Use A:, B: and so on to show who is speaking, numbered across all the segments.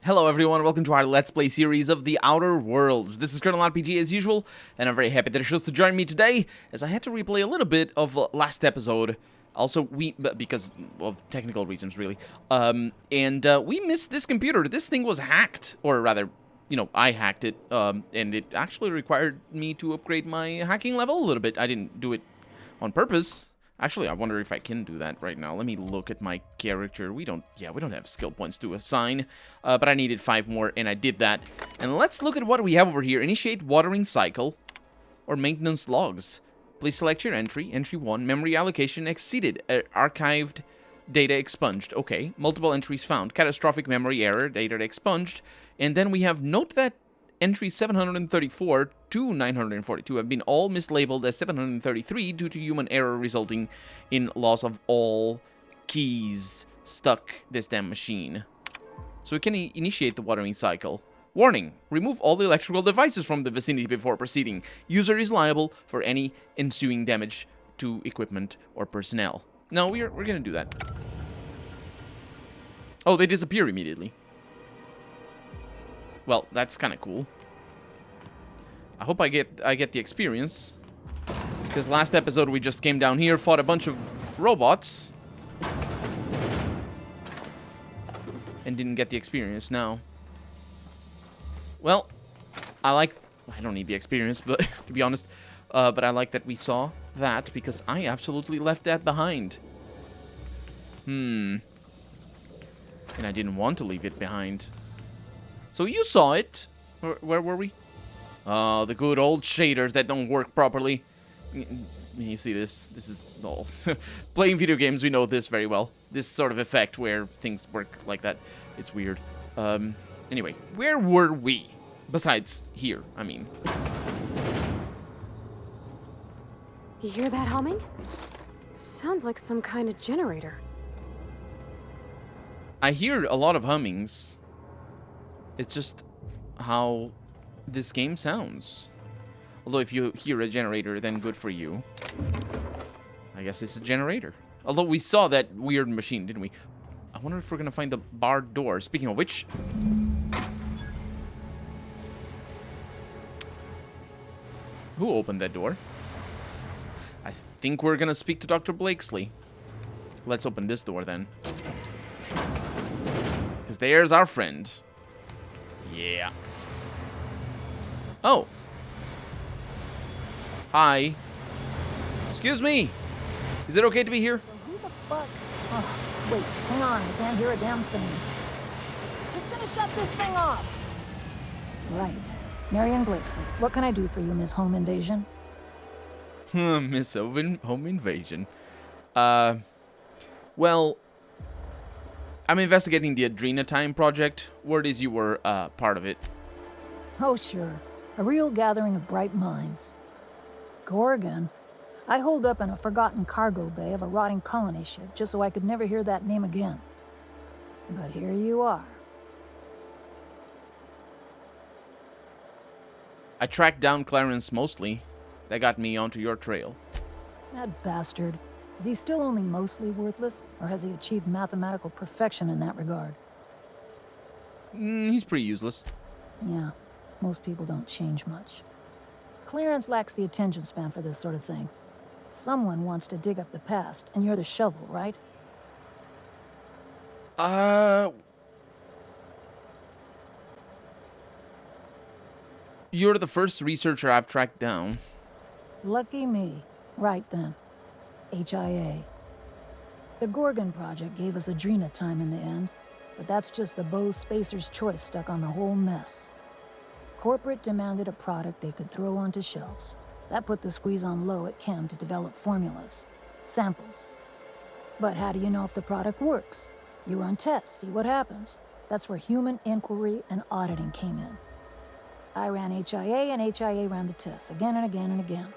A: Hello everyone, welcome to our Let's Play series of The Outer Worlds. This is Colonel RPG as usual, and I'm very happy that you chose to join me today, as I had to replay a little bit of last episode. Also, because of technical reasons, really. We missed this computer. This thing was hacked, or rather, I hacked it, and it actually required me to upgrade my hacking level a little bit. I didn't do it on purpose. Actually, I wonder if I can do that right now. Let me look at my character. We don't have skill points to assign, but I needed 5 more, and I did that. And let's look at what we have over here. Initiate watering cycle, or maintenance logs. Please select your entry. Entry 1, memory allocation exceeded. Archived data expunged. Okay, multiple entries found. Catastrophic memory error, data expunged. And then we have note that entries 734 to 942 have been all mislabeled as 733 due to human error resulting in loss of all keys stuck this damn machine. So we can initiate the watering cycle. Warning, remove all the electrical devices from the vicinity before proceeding. User is liable for any ensuing damage to equipment or personnel. No, we're gonna do that. Oh, they disappear immediately. Well, that's kind of cool. I hope I get the experience, because last episode we just came down here, fought a bunch of robots, and didn't get the experience. Now, well, I don't need the experience, but to be honest, but I like that we saw that, because I absolutely left that behind. And I didn't want to leave it behind. So you saw it. Where were we? Oh, the good old shaders that don't work properly. You see this? This is all. Playing video games, we know this very well. This sort of effect where things work like that. It's weird. Anyway, where were we? Besides here, I mean.
B: You hear that humming? Sounds like some kind of generator.
A: I hear a lot of hummings. It's just how this game sounds. Although if you hear a generator, then good for you. I guess it's a generator. Although we saw that weird machine, didn't we? I wonder if we're gonna find the barred door. Speaking of which... Who opened that door? I think we're gonna speak to Dr. Blakesley. Let's open this door then. Because there's our friend. Yeah. Oh. Hi. Excuse me. Is it okay to be here?
C: So who the fuck? Oh, wait, hang on. I can't hear a damn thing. Just gonna shut this thing off. Right. Marion Blakesley. What can I do for you, Miss Home Invasion?
A: Miss Home Invasion. Well, I'm investigating the Adrena Time project. Word is you were part of it.
C: Oh, sure. A real gathering of bright minds. Gorgon? I holed up in a forgotten cargo bay of a rotting colony ship just so I could never hear that name again. But here you are.
A: I tracked down Clarence mostly. That got me onto your trail.
C: That bastard. Is he still only mostly worthless, or has he achieved mathematical perfection in that regard?
A: He's pretty useless.
C: Yeah, most people don't change much. Clarence lacks the attention span for this sort of thing. Someone wants to dig up the past, and you're the shovel, right?
A: You're the first researcher I've tracked down.
C: Lucky me. Right then. HIA. The Gorgon project gave us Adrena time in the end, but that's just the Bose Spacer's choice stuck on the whole mess. Corporate demanded a product they could throw onto shelves. That put the squeeze on low at Chem to develop formulas, samples. But how do you know if the product works? You run tests, see what happens. That's where human inquiry and auditing came in. I ran HIA, and HIA ran the tests again and again and again.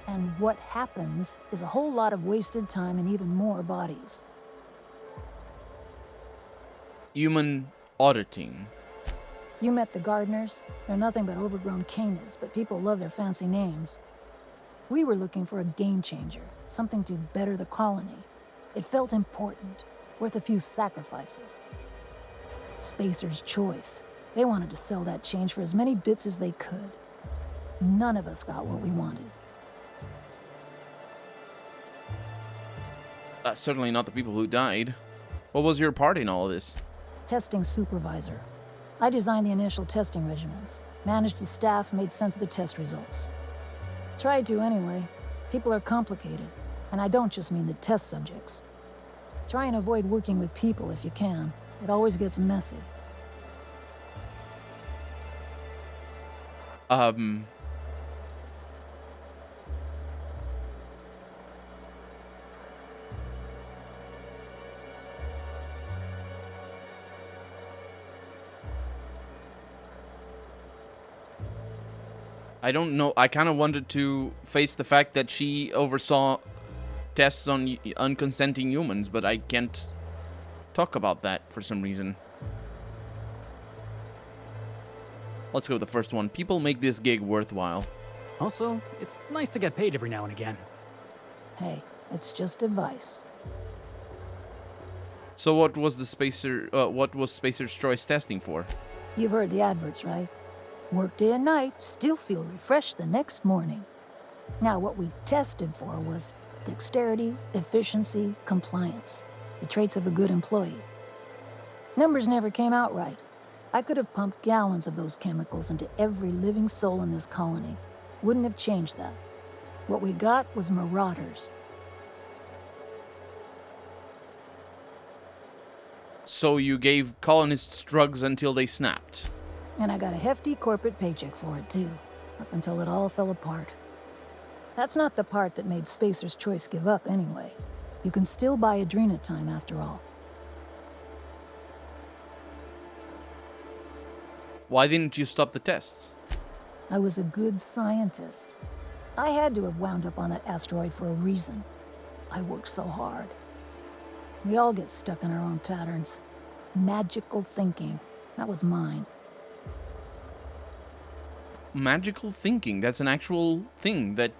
C: And what happens is a whole lot of wasted time and even more bodies.
A: Human auditing.
C: You met the gardeners? They're nothing but overgrown canids, but people love their fancy names. We were looking for a game changer, something to better the colony. It felt important, worth a few sacrifices. Spacer's Choice. They wanted to sell that change for as many bits as they could. None of us got what we wanted.
A: Certainly not the people who died. What was your part in all of this?
C: Testing supervisor. I designed the initial testing regimens, managed the staff, made sense of the test results. Tried to anyway. People are complicated, and I don't just mean the test subjects. Try and avoid working with people if you can. It always gets messy.
A: I don't know. I kind of wanted to face the fact that she oversaw tests on unconsenting humans, but I can't talk about that for some reason. Let's go with the first one. People make this gig worthwhile.
D: Also, it's nice to get paid every now and again.
C: Hey, it's just advice.
A: So what was Spacer's Choice testing for?
C: You've heard the adverts, right? Work day and night, still feel refreshed the next morning. Now, what we tested for was dexterity, efficiency, compliance. The traits of a good employee. Numbers never came out right. I could have pumped gallons of those chemicals into every living soul in this colony. Wouldn't have changed that. What we got was marauders.
A: So you gave colonists drugs until they snapped.
C: And I got a hefty corporate paycheck for it, too. Up until it all fell apart. That's not the part that made Spacer's Choice give up, anyway. You can still buy Adrena time, after all.
A: Why didn't you stop the tests?
C: I was a good scientist. I had to have wound up on that asteroid for a reason. I worked so hard. We all get stuck in our own patterns. Magical thinking. That was mine.
A: Magical thinking. That's an actual thing that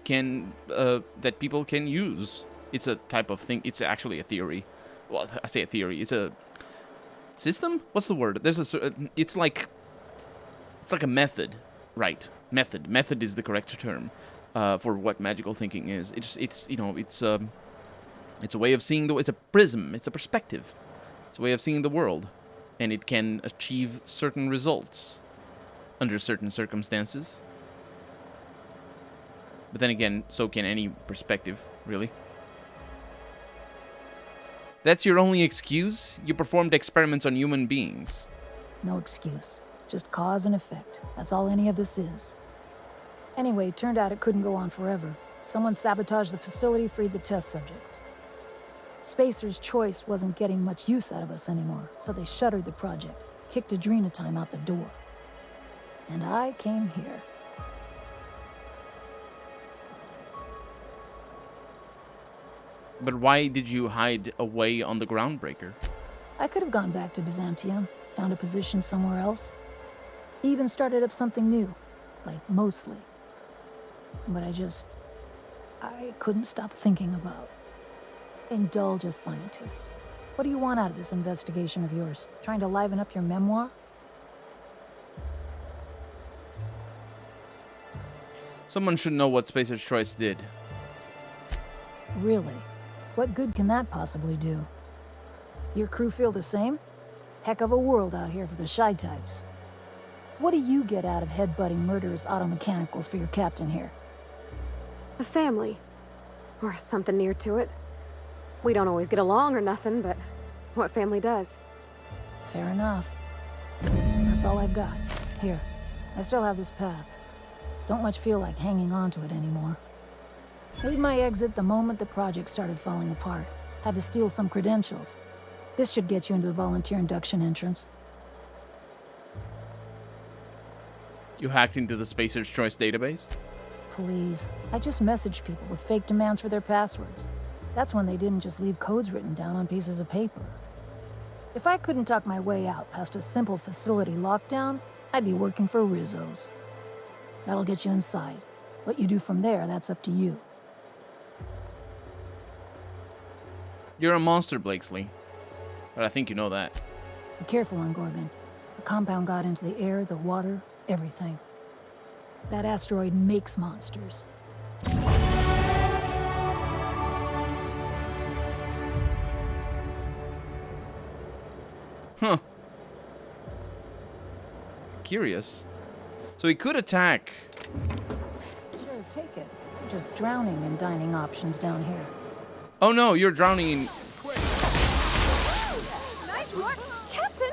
A: that people can use. It's a type of thing. It's actually a theory. Well, I say a theory. It's a system. What's the word? It's like a method, right? Method is the correct term for what magical thinking is. It's a way of seeing it's a prism. It's a perspective. It's a way of seeing the world, and it can achieve certain results under certain circumstances. But then again, so can any perspective, really. That's your only excuse? You performed experiments on human beings.
C: No excuse. Just cause and effect. That's all any of this is. Anyway, it turned out it couldn't go on forever. Someone sabotaged the facility, freed the test subjects. Spacer's Choice wasn't getting much use out of us anymore, so they shuttered the project, kicked Adrena time out the door. And I came here.
A: But why did you hide away on the Groundbreaker?
C: I could have gone back to Byzantium, found a position somewhere else. Even started up something new, like mostly. But I couldn't stop thinking about. Indulge a scientist. What do you want out of this investigation of yours? Trying to liven up your memoir?
A: Someone should know what Spacer's Choice did.
C: Really? What good can that possibly do? Your crew feel the same? Heck of a world out here for the shy types. What do you get out of headbutting murderous automechanicals for your captain here?
B: A family. Or something near to it. We don't always get along or nothing, but what family does?
C: Fair enough. That's all I've got. Here, I still have this pass. Don't much feel like hanging on to it anymore. Made my exit the moment the project started falling apart. Had to steal some credentials. This should get you into the volunteer induction entrance.
A: You hacked into the Spacer's Choice database?
C: Please. I just messaged people with fake demands for their passwords. That's when they didn't just leave codes written down on pieces of paper. If I couldn't talk my way out past a simple facility lockdown, I'd be working for Rizzo's. That'll get you inside. What you do from there, that's up to you.
A: You're a monster, Blakesley. But I think you know that.
C: Be careful on Gorgon. The compound got into the air, the water, everything. That asteroid makes monsters.
A: Huh. Curious. So he could attack.
C: Sure, take it. Just drowning and dining options down here.
A: Oh no, you're drowning in...
B: Nice work, Captain!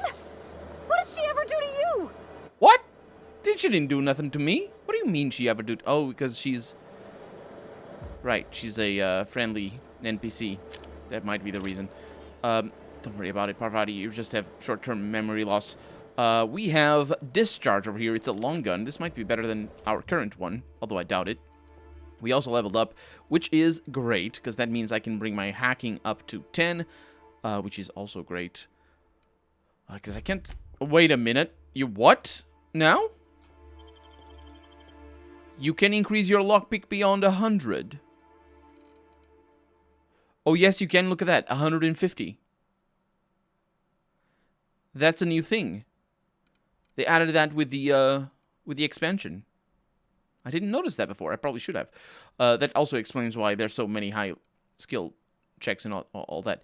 B: What did she ever do to you?
A: What? She didn't do nothing to me. What do you mean she ever do? Oh, because she's... Right, she's a friendly NPC. That might be the reason. Don't worry about it, Parvati. You just have short-term memory loss. We have Discharge over here. It's a long gun. This might be better than our current one, although I doubt it. We also leveled up, which is great, because that means I can bring my hacking up to 10, which is also great. Because I can't... Wait a minute. You what? Now? You can increase your lockpick beyond 100. Oh, yes, you can. Look at that. 150. That's a new thing. They added that with the expansion. I didn't notice that before. I probably should have. That also explains why there's so many high skill checks and all that.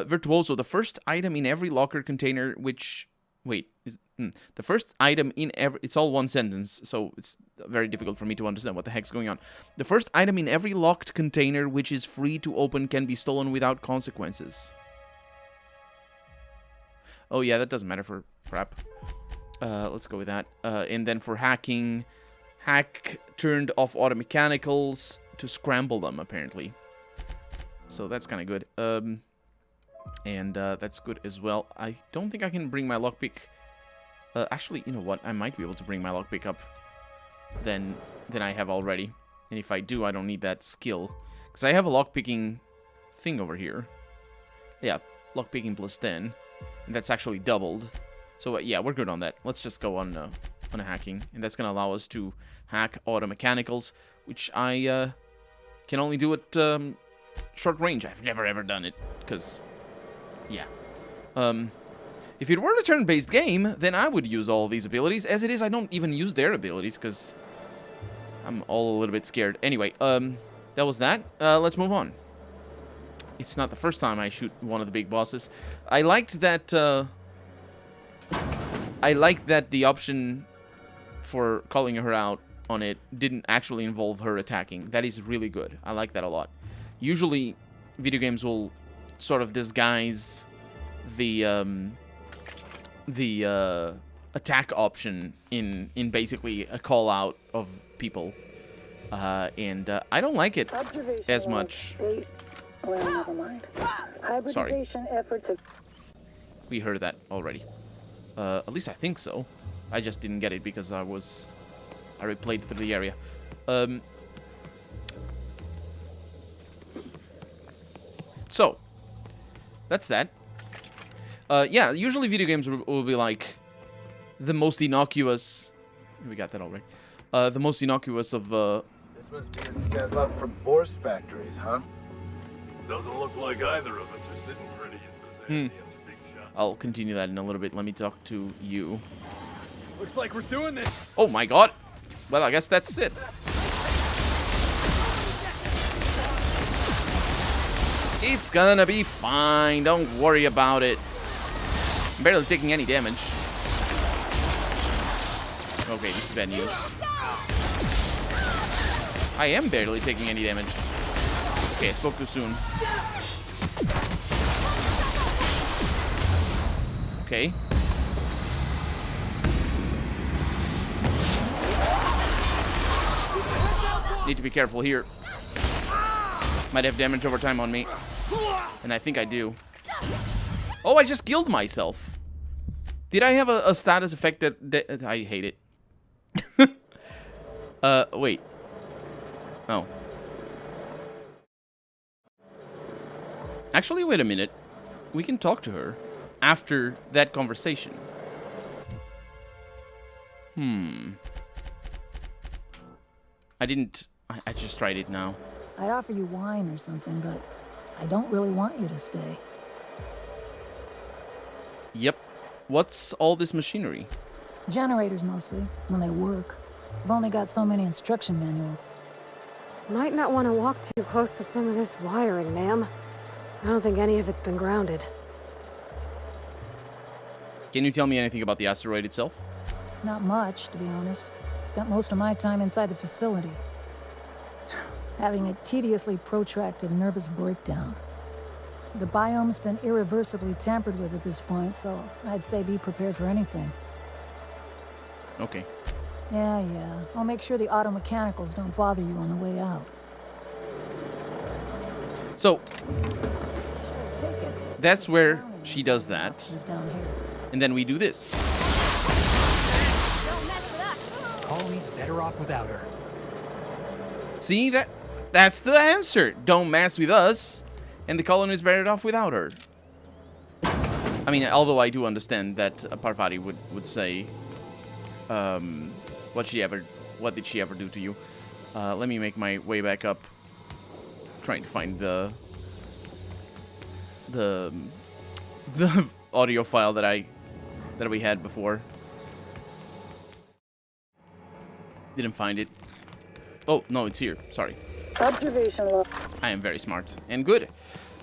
A: Virtuoso, the first item in every locker container which... Wait. The first item in every... It's all one sentence, so it's very difficult for me to understand what the heck's going on. The first item in every locked container which is free to open can be stolen without consequences. Oh yeah, that doesn't matter for prep. Let's go with that. And then for hacking... Hack turned off auto mechanicals to scramble them, apparently. So that's kind of good. And that's good as well. I don't think I can bring my lockpick... actually, you know what? I might be able to bring my lockpick up than I have already. And if I do, I don't need that skill. Because I have a lockpicking thing over here. Yeah, lockpicking plus 10. And that's actually doubled. So yeah, we're good on that. Let's just go on a hacking. And that's going to allow us to hack auto mechanicals, which I can only do at short range. I've never ever done it, because, yeah. If it were a turn-based game, then I would use all these abilities. As it is, I don't even use their abilities, because I'm all a little bit scared. Anyway, that was that. Let's move on. It's not the first time I shoot one of the big bosses. I liked that the option for calling her out on it didn't actually involve her attacking. That is really good. I like that a lot. Usually, video games will sort of disguise the attack option in basically a call out of people, and I don't like it as much.
C: Well, never mind. Hybridization efforts have...
A: We heard that already. At least I think so. I just didn't get it because I replayed through the area. So, that's that. Yeah, usually video games will be like the most innocuous... We got that already. The most innocuous of...
E: This must be a step up from Boris factories, huh?
F: Doesn't look like either of us are sitting pretty in Byzantium, big shot.
A: I'll continue that in a little bit. Let me talk to you.
D: Looks like we're doing this.
A: Oh my god! Well, I guess that's it. It's gonna be fine. Don't worry about it. I'm barely taking any damage. Okay, this is bad news. I am barely taking any damage. Okay, I spoke too soon. Okay. Need to be careful here. Might have damage over time on me. And I think I do. Oh, I just killed myself. Did I have a status effect that I hate it. Wait. Oh. Actually, wait a minute. We can talk to her after that conversation. I just tried it now.
C: I'd offer you wine or something, but I don't really want you to stay.
A: Yep. What's all this machinery?
C: Generators mostly, when they work. I've only got so many instruction manuals.
B: Might not want to walk too close to some of this wiring, ma'am. I don't think any of it's been grounded.
A: Can you tell me anything about the asteroid itself?
C: Not much, to be honest. Spent most of my time inside the facility. Having a tediously protracted nervous breakdown. The biome's been irreversibly tampered with at this point, so I'd say be prepared for anything.
A: Okay.
C: Yeah. I'll make sure the auto mechanicals don't bother you on the way out.
A: So,
C: Take it.
A: that's where she does that.
C: Is down here.
A: And then we do this.
D: Colony's better off without her.
A: See, that's the answer. Don't mess with us. And the colony is better off without her. I mean, although I do understand that Parvati would say, what did she ever do to you? Let me make my way back up. Trying to find the audio file that we had before. Didn't find it. Oh, no, it's here. Sorry.
C: Observation log.
A: I am very smart and good.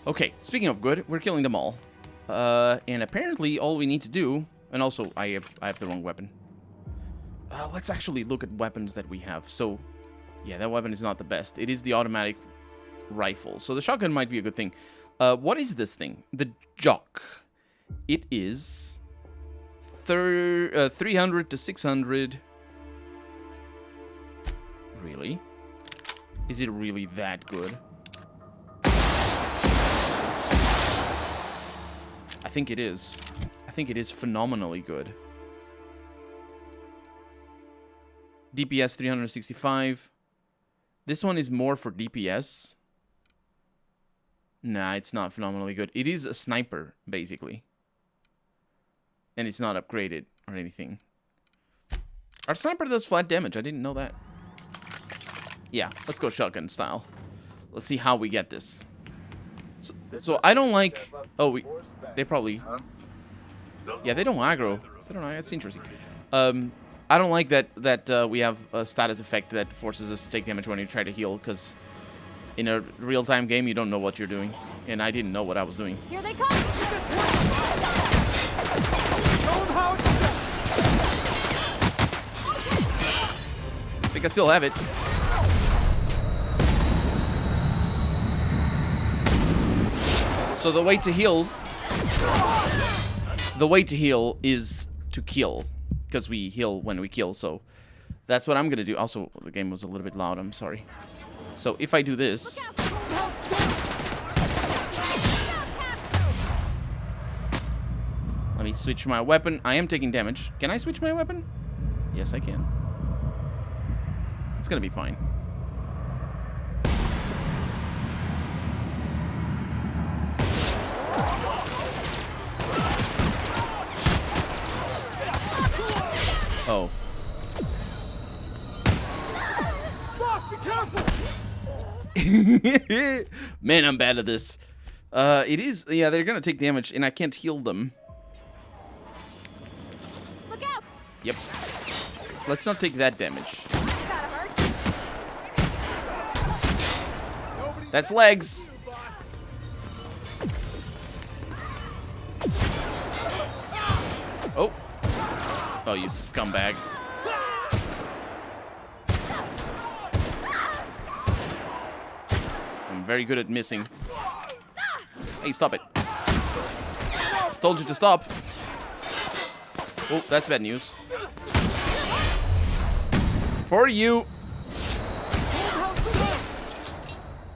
A: Okay, speaking of good, we're killing them all. And apparently all we need to do... And also, I have the wrong weapon. Let's actually look at weapons that we have. So, yeah, that weapon is not the best. It is the automatic rifle. So the shotgun might be a good thing. What is this thing? The Jock. It is 300 to 600. Really? Is it really that good? I think it is. I think it is phenomenally good. DPS 365. This one is more for DPS. Nah, it's not phenomenally good. It is a sniper, basically. And it's not upgraded or anything. Our sniper does flat damage. I didn't know that. Yeah, let's go shotgun style. Let's see how we get this. So I don't like... Oh, they probably... Yeah, they don't aggro. They don't know. That's interesting. I don't like that we have a status effect that forces us to take damage when you try to heal, because in a real-time game, you don't know what you're doing. And I didn't know what I was doing.
B: Here they come!
A: I think I still have it. So the way to heal is to kill, because we heal when we kill. So that's what I'm gonna do. Also, the game was a little bit loud. I'm sorry. So if I do this, let me switch my weapon. I am taking damage. Can I switch my weapon? Yes, I can. It's gonna be fine. Oh.
D: Boss, be careful!
A: Man, I'm bad at this. It is... Yeah, they're gonna take damage, and I can't heal them.
B: Look out!
A: Yep. Let's not take that damage. That's legs. Oh. Oh, you scumbag. I'm very good at missing. Hey, stop it. Told you to stop. Oh, that's bad news. For you.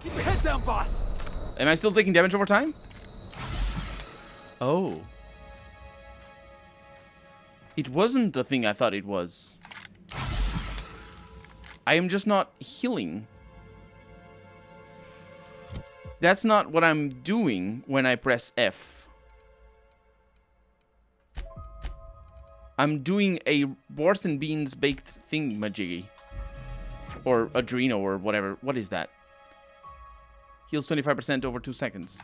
D: Keep your head down, boss!
A: Am I still taking damage over time? Oh. It wasn't the thing I thought it was. I am just not healing. That's not what I'm doing when I press F. I'm doing a worse than beans baked thingamajiggy. Or Adreno or whatever. What is that? Heals 25% over 2 seconds.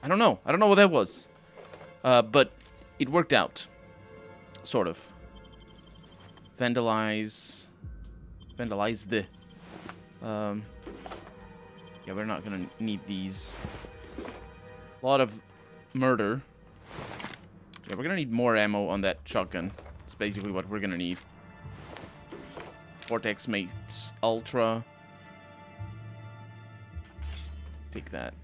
A: I don't know. I don't know what that was. But it worked out. Sort of. Vandalize. Vandalize the... yeah, we're not gonna need these. A lot of murder. Yeah, we're gonna need more ammo on that shotgun. That's basically what we're gonna need. Vortex Mates Ultra. Take that.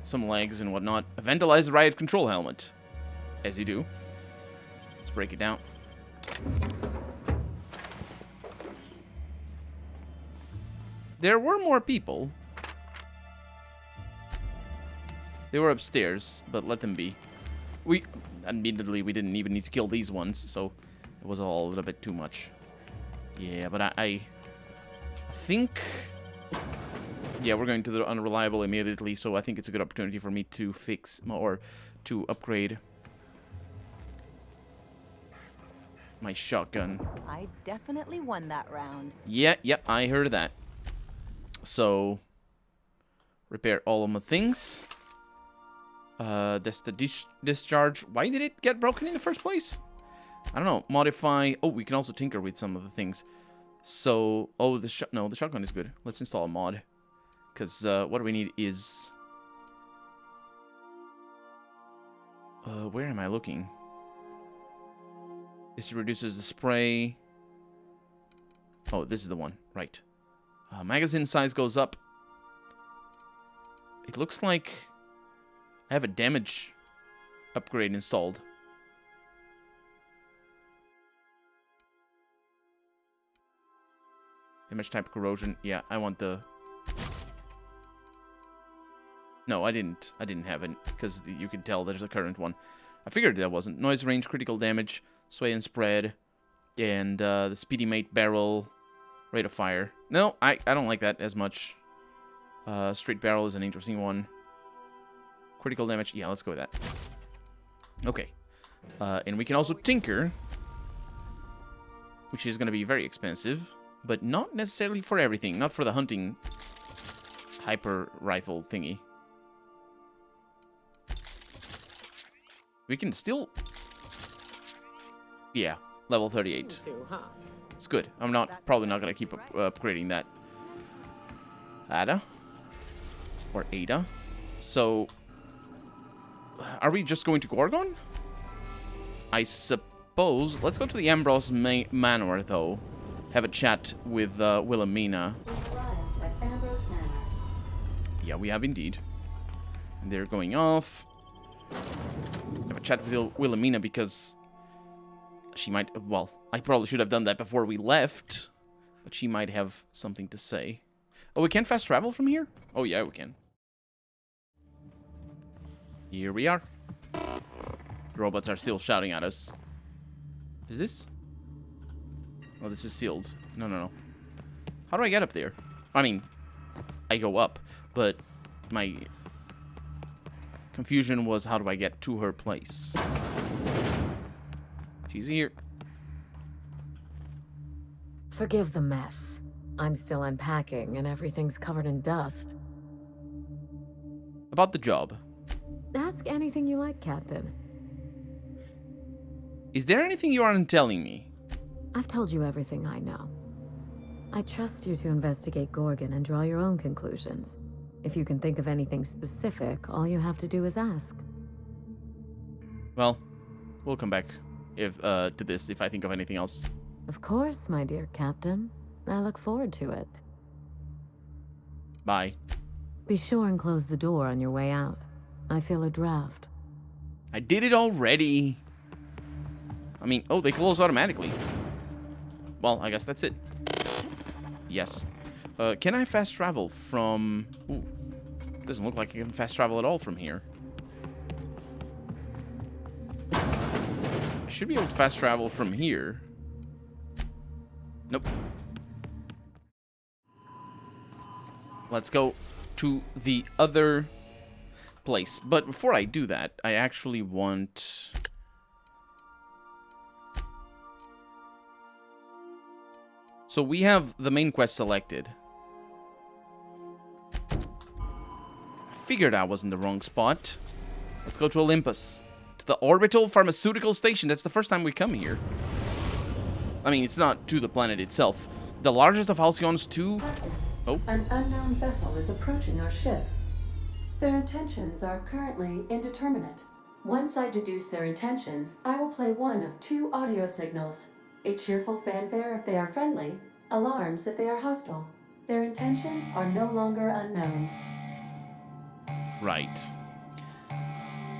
A: Some legs and whatnot. A Vandalized Riot Control Helmet. As you do. Let's break it down. There were more people. They were upstairs, but let them be. Admittedly, we didn't even need to kill these ones, so it was all a little bit too much. Yeah, but I think... Yeah, we're going to the unreliable immediately, so I think it's a good opportunity for me to fix, or to upgrade my shotgun.
G: I definitely won that round.
A: Yeah, I heard that. So, repair all of my things. That's the discharge. Why did it get broken in the first place? I don't know. Modify. Oh, we can also tinker with some of the things. So, oh, the shotgun is good. Let's install a mod. Because what we need is... where am I looking? This reduces the spray. Oh, this is the one. Right. Magazine size goes up. It looks like I have a damage upgrade installed. Damage type corrosion. Yeah, I want the... No, I didn't have it, because you can tell there's a current one. I figured that wasn't. Noise range, critical damage, sway and spread, and the speedy mate barrel, rate of fire. No, I don't like that as much. Straight barrel is an interesting one. Critical damage, yeah, let's go with that. Okay. And we can also tinker, which is going to be very expensive, but not necessarily for everything. Not for the hunting hyper rifle thingy. We can still... Yeah, level 38. It's good. I'm probably not going to keep upgrading that. Ada. Or Ada. So, are we just going to Gorgon? I suppose. Let's go to the Ambrose Manor, though. Have a chat with Wilhelmina. Yeah, we have indeed. And they're going off. Have a chat with Wilhelmina because she might... Well, I probably should have done that before we left. But she might have something to say. Oh, we can fast travel from here? Oh, yeah, we can. Here we are. The robots are still shouting at us. Is this? Oh, this is sealed. No. How do I get up there? I mean, I go up, but my confusion was how do I get to her place? She's here.
H: Forgive the mess. I'm still unpacking and everything's covered in dust.
A: About the job.
H: Ask anything you like, Captain.
A: Is there anything you aren't telling me?
H: I've told you everything I know. I trust you to investigate Gorgon and draw your own conclusions. If you can think of anything specific, all you have to do is ask.
A: Well, we'll come back to this if I think of anything else.
H: Of course, my dear Captain. I look forward to it.
A: Bye.
H: Be sure and close the door on your way out. I feel a draft.
A: I did it already. I mean, oh, they close automatically. Well, I guess that's it. Yes. Can I fast travel from... Ooh, doesn't look like I can fast travel at all from here. I should be able to fast travel from here. Nope. Let's go to the other place. But before I do that, I actually want... So we have the main quest selected. figured I was in the wrong spot. Let's go to Olympus. To the Orbital Pharmaceutical Station. That's the first time we come here. I mean, it's not to the planet itself. The largest of Halcyon's two... Oh.
H: An unknown vessel is approaching our ship. Their intentions are currently indeterminate. Once I deduce their intentions, I will play one of two audio signals. A cheerful fanfare if they are friendly, alarms if they are hostile. Their intentions are no longer unknown.
A: Right.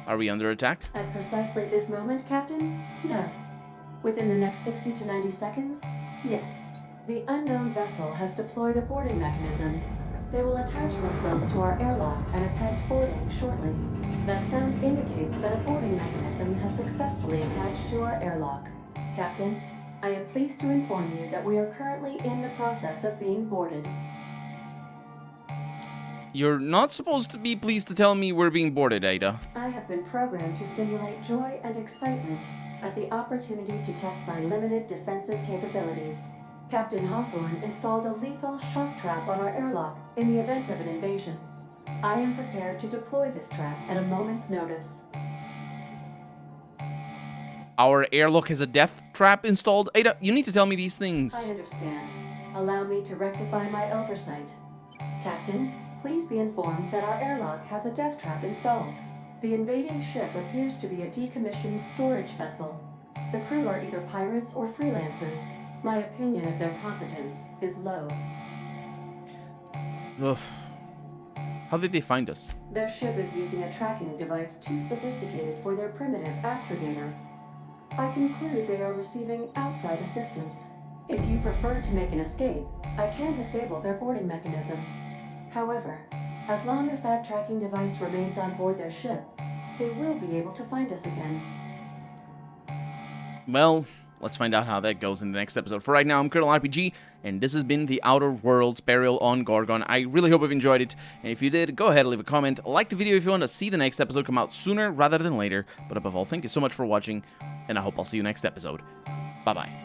A: Are we under attack?
H: At precisely this moment, Captain? No. Within the next 60 to 90 seconds? Yes. The unknown vessel has deployed a boarding mechanism. They will attach themselves to our airlock and attempt boarding shortly. That sound indicates that a boarding mechanism has successfully attached to our airlock. Captain, I am pleased to inform you that we are currently in the process of being boarded.
A: You're not supposed to be pleased to tell me we're being boarded, Ada.
H: I have been programmed to simulate joy and excitement at the opportunity to test my limited defensive capabilities. Captain Hawthorne installed a lethal shock trap on our airlock in the event of an invasion. I am prepared to deploy this trap at a moment's notice.
A: Our airlock has a death trap installed? Ada, you need to tell me these things.
H: I understand. Allow me to rectify my oversight. Captain, please be informed that our airlock has a death trap installed. The invading ship appears to be a decommissioned storage vessel. The crew are either pirates or freelancers. My opinion of their competence is low.
A: Ugh. How did they find us?
H: Their ship is using a tracking device too sophisticated for their primitive astrogator. I conclude they are receiving outside assistance. If you prefer to make an escape, I can disable their boarding mechanism. However, as long as that tracking device remains on board their ship, they will be able to find us again.
A: Well, let's find out how that goes in the next episode. For right now, I'm Colonel RPG, and this has been The Outer Worlds Peril on Gorgon. I really hope you've enjoyed it, and if you did, go ahead and leave a comment. Like the video if you want to see the next episode come out sooner rather than later. But above all, thank you so much for watching, and I hope I'll see you next episode. Bye-bye.